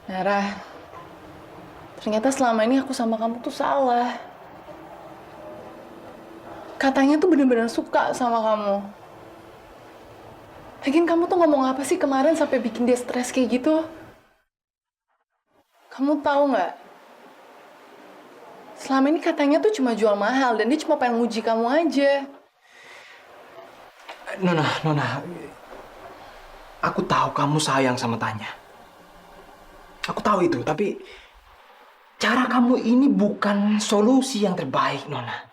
Nara, ternyata selama ini aku sama kamu tuh salah. Katanya tuh bener-bener suka sama kamu. Lagian kamu tuh ngomong apa sih kemarin sampai bikin dia stres kayak gitu? Kamu tahu nggak? Selama ini katanya tuh cuma jual mahal dan dia cuma pengen nguji kamu aja. Nona, aku tahu kamu sayang sama Tanya. Aku tahu itu, tapi cara kamu ini bukan solusi yang terbaik, Nona.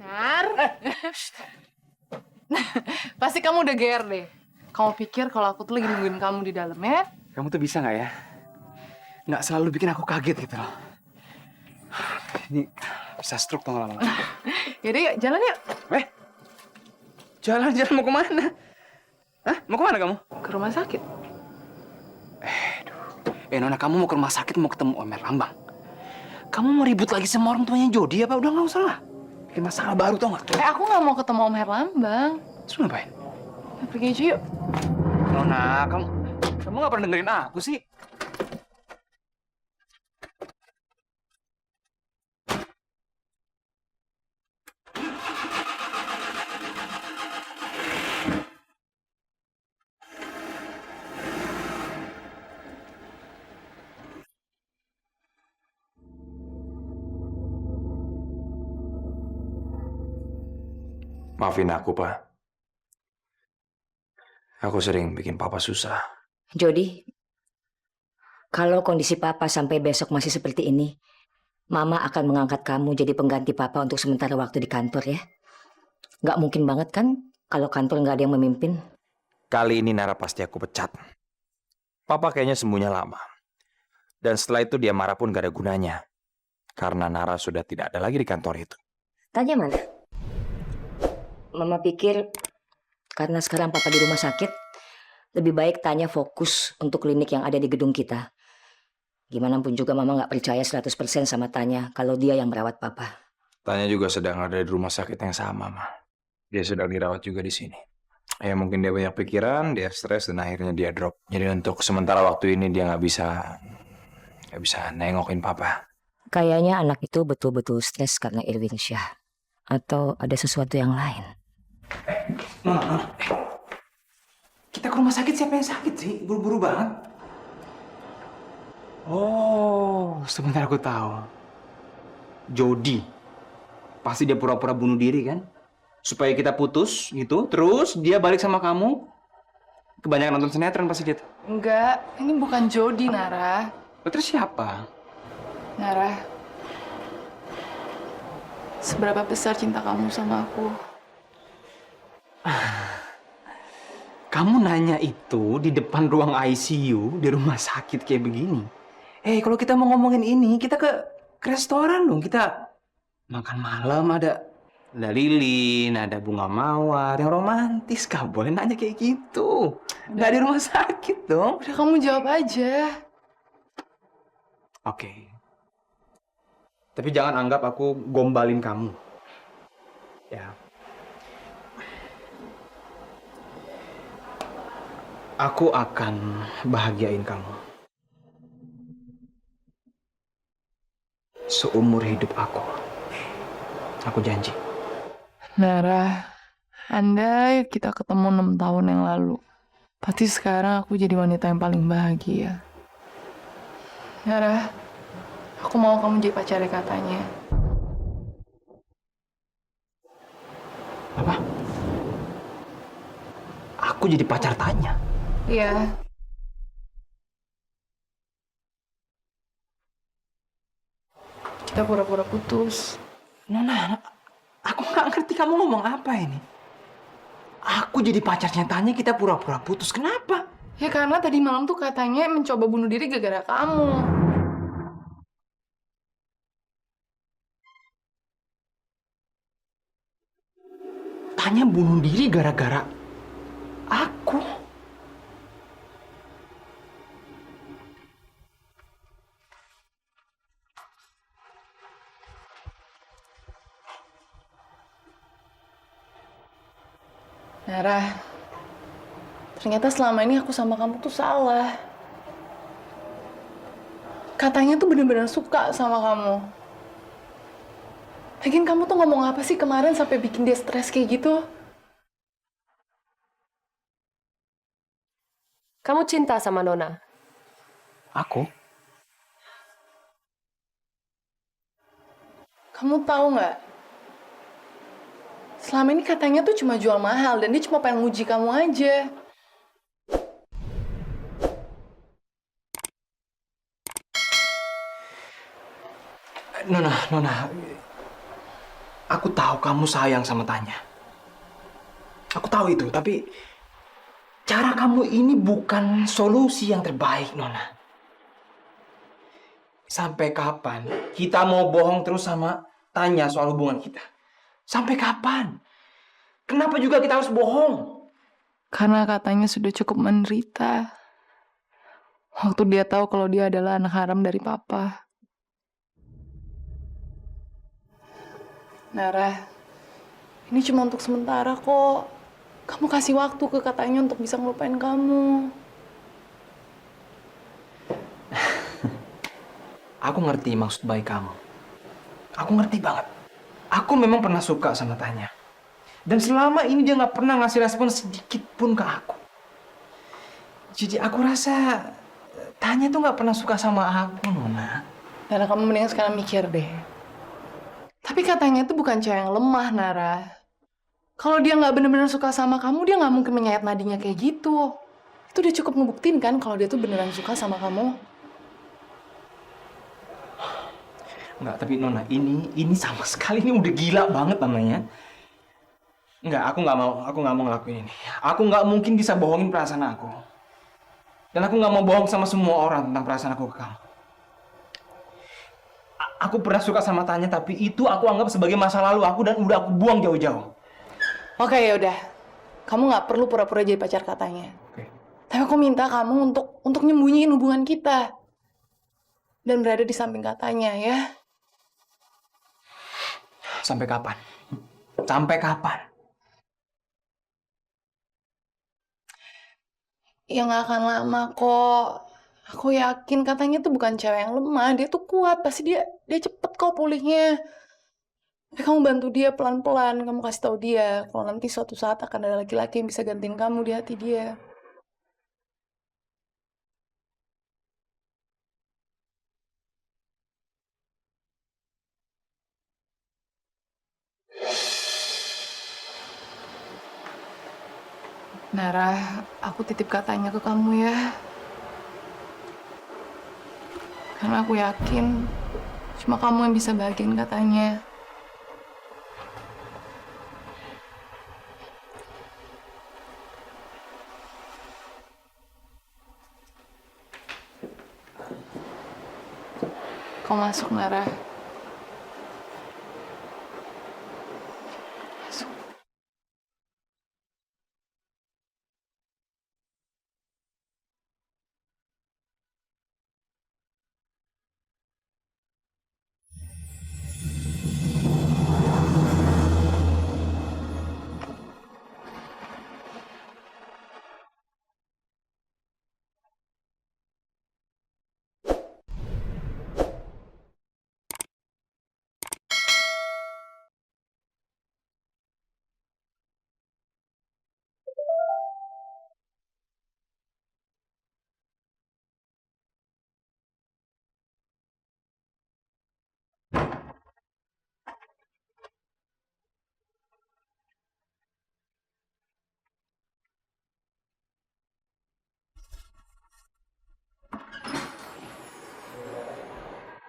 Nar, pasti kamu udah GR deh. Kamu pikir kalau aku tuh lagi nungguin kamu di dalam ya? Kamu tuh bisa nggak ya? Nggak selalu bikin aku kaget gitu loh. Ini bisa stroke tuh lama-lama. Yaudah yuk, jalan yuk. Jalan-jalan mau kemana? Hah? Mau kemana kamu? Ke rumah sakit. Nona, kamu mau ke rumah sakit mau ketemu Om Herlambang. Kamu mau ribut lagi sama orang tuanya Jody apa? Udah nggak usah lah. Bikin masalah baru tau nggak? Aku nggak mau ketemu Om Herlambang. Terus ngapain? Ya, pergi aja yuk. Nona, kamu nggak pernah dengerin aku sih. Maafin aku, Pak. Aku sering bikin Papa susah. Jody, kalau kondisi Papa sampai besok masih seperti ini, Mama akan mengangkat kamu jadi pengganti Papa untuk sementara waktu di kantor ya. Nggak mungkin banget kan kalau kantor nggak ada yang memimpin. Kali ini Nara pasti aku pecat. Papa kayaknya sembunyi lama. Dan setelah itu dia marah pun gak ada gunanya. Karena Nara sudah tidak ada lagi di kantor itu. Tanya mana? Mama pikir karena sekarang Papa di rumah sakit, lebih baik Tanya fokus untuk klinik yang ada di gedung kita. Gimana pun juga Mama nggak percaya 100% sama Tanya kalau dia yang merawat Papa. Tanya juga sedang ada di rumah sakit yang sama, Ma. Dia sedang dirawat juga di sini. Ya mungkin dia banyak pikiran, dia stres dan akhirnya dia drop. Jadi untuk sementara waktu ini dia nggak bisa nengokin Papa. Kayaknya anak itu betul-betul stres karena Irwin Syah. Atau ada sesuatu yang lain. Nona. Kita ke rumah sakit, siapa yang sakit sih? Buru-buru banget. Oh, sebentar aku tahu. Jody. Pasti dia pura-pura bunuh diri kan? Supaya kita putus gitu, terus dia balik sama kamu. Kebanyakan nonton sinetron pasti dia tuh. Enggak, ini bukan Jody, Nara. Terus siapa? Nara, seberapa besar cinta kamu sama aku? Kamu nanya itu di depan ruang ICU di rumah sakit kayak begini. Kalau kita mau ngomongin ini, kita ke restoran dong. Kita makan malam, ada lilin, ada bunga mawar yang romantis. Gak boleh nanya kayak gitu. Nggak di rumah sakit dong. Udah kamu jawab aja. Oke. Tapi jangan anggap aku gombalin kamu. Ya. Aku akan bahagiain kamu. Seumur hidup aku. Aku janji. Nara, andai kita ketemu 6 tahun yang lalu, pasti sekarang aku jadi wanita yang paling bahagia. Nara, aku mau kamu jadi pacarnya katanya. Apa? Aku jadi pacar Tanya? Iya. Kita pura-pura putus. Nona, aku nggak ngerti kamu ngomong apa ini. Aku jadi pacarnya Tanya, kita pura-pura putus. Kenapa? Ya karena tadi malam tuh katanya mencoba bunuh diri gara-gara kamu. Tanya bunuh diri gara-gara aku. Nara, ternyata selama ini aku sama kamu tuh salah. Katanya tuh bener-bener suka sama kamu. Lagian kamu tuh ngomong apa sih kemarin sampai bikin dia stres kayak gitu? Kamu cinta sama Nona? Aku? Kamu tahu nggak? Selama ini katanya tuh cuma jual mahal dan dia cuma pengen nguji kamu aja. Nona, aku tahu kamu sayang sama Tanya. Aku tahu itu, tapi cara kamu ini bukan solusi yang terbaik, Nona. Sampai kapan kita mau bohong terus sama Tanya soal hubungan kita? Sampai kapan? Kenapa juga kita harus bohong? Karena katanya sudah cukup menderita. Waktu dia tahu kalau dia adalah anak haram dari papa. Nara, ini cuma untuk sementara kok. Kamu kasih waktu ke katanya untuk bisa ngelupain kamu. Aku ngerti maksud baik kamu. Aku ngerti banget. Aku memang pernah suka sama Tanya. Dan selama ini dia nggak pernah ngasih respon sedikit pun ke aku. Jadi aku rasa Tanya tuh nggak pernah suka sama aku, Nona. Nara, kamu mendingan sekarang mikir deh. Tapi katanya itu bukan cewek yang lemah, Nara. Kalau dia nggak bener-bener suka sama kamu, dia nggak mungkin menyayat nadinya kayak gitu. Itu udah cukup ngebuktiin kan kalau dia tuh beneran suka sama kamu. Enggak, tapi Nona, ini sama sekali ini udah gila banget namanya. Enggak, aku nggak mau ngelakuin ini. Aku nggak mungkin bisa bohongin perasaan aku. Dan aku nggak mau bohong sama semua orang tentang perasaan aku ke kamu. Aku pernah suka sama Tanya, tapi itu aku anggap sebagai masa lalu aku dan udah aku buang jauh-jauh. Oke, ya udah. Kamu nggak perlu pura-pura jadi pacar katanya. Oke. Tapi aku minta kamu untuk nyembunyiin hubungan kita. Dan berada di samping katanya, ya. Sampai kapan? Sampai kapan? Ya nggak akan lama kok. Aku yakin katanya tuh bukan cewek yang lemah. Dia tuh kuat. Pasti dia cepet kok pulihnya. Tapi kamu bantu dia pelan-pelan. Kamu kasih tahu dia kalau nanti suatu saat akan ada laki-laki yang bisa gantiin kamu di hati dia. Nara, aku titip katanya ke kamu ya. Karena aku yakin cuma kamu yang bisa bahagiain katanya. Kau masuk, Nara. Masuk.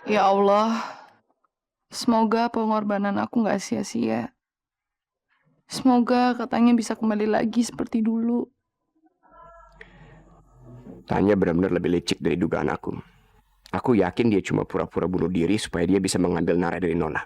Ya Allah, semoga pengorbanan aku nggak sia-sia. Semoga katanya bisa kembali lagi seperti dulu. Tanya benar-benar lebih licik dari dugaan aku. Aku yakin dia cuma pura-pura bunuh diri supaya dia bisa mengambil Nara dari Nona.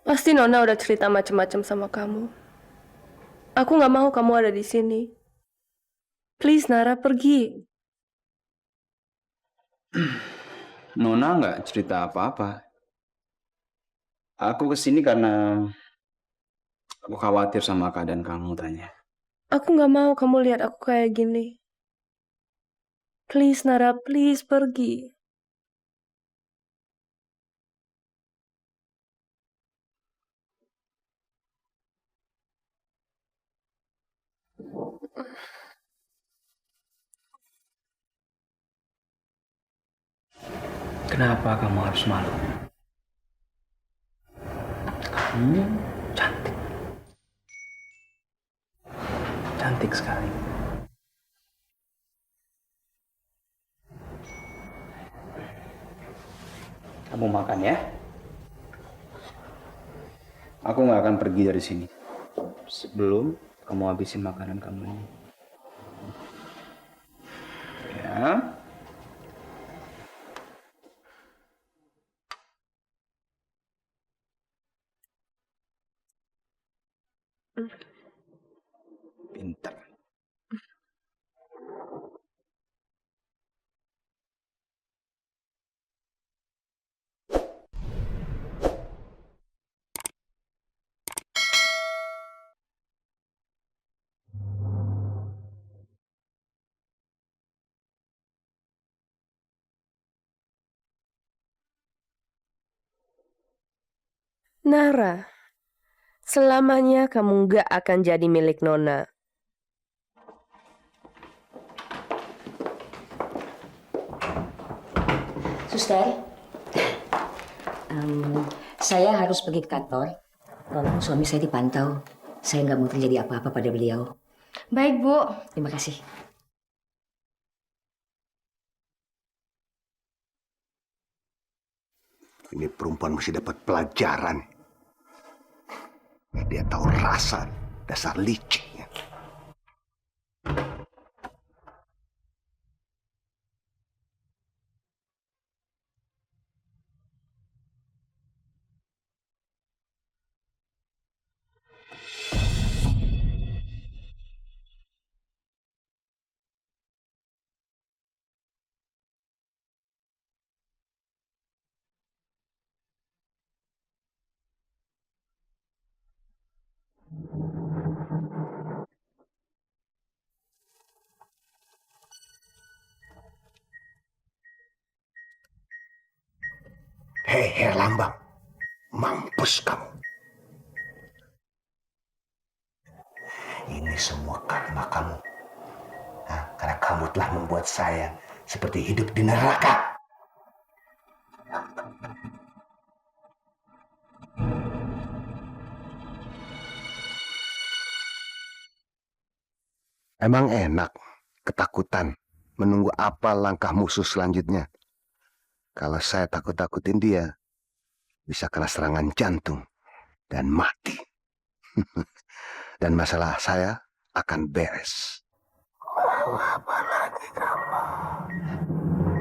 Pasti Nona udah cerita macam-macam sama kamu. Aku nggak mau kamu ada di sini. Please, Nara, pergi. Nona nggak cerita apa-apa. Aku kesini karena aku khawatir sama keadaan kamu, Tanya. Aku nggak mau kamu lihat aku kayak gini. Please, Nara, please pergi. Kenapa kamu harus malu? Kamu cantik. Cantik sekali. Kamu makan ya. Aku nggak akan pergi dari sini sebelum kamu habisin makanan kamu ini. Ya. Pintar. Nara, selamanya kamu nggak akan jadi milik Nona. Suster, saya harus pergi ke kantor. Tolong suami saya dipantau. Saya nggak mau terjadi apa-apa pada beliau. Baik, Bu. Terima kasih. Ini perempuan mesti dapat pelajaran. Dia tahu rasa, dasar liciknya. Hei, Herlambang, mampus kamu. Ini semua karena kamu. Karena kamu telah membuat saya seperti hidup di neraka. Emang enak, ketakutan, menunggu apa langkah musuh selanjutnya. Kalau saya takut-takutin dia, bisa kena serangan jantung dan mati. Dan masalah saya akan beres. Apa lagi kamu?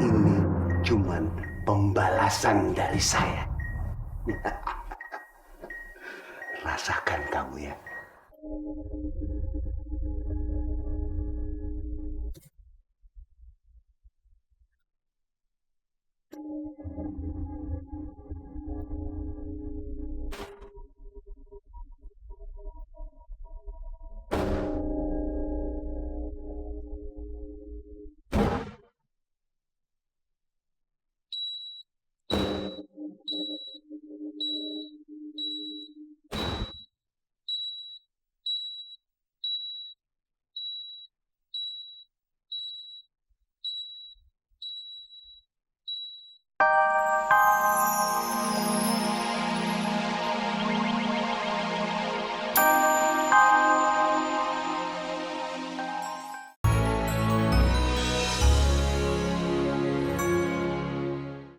Ini cuman pembalasan dari saya. Rasakan kamu ya.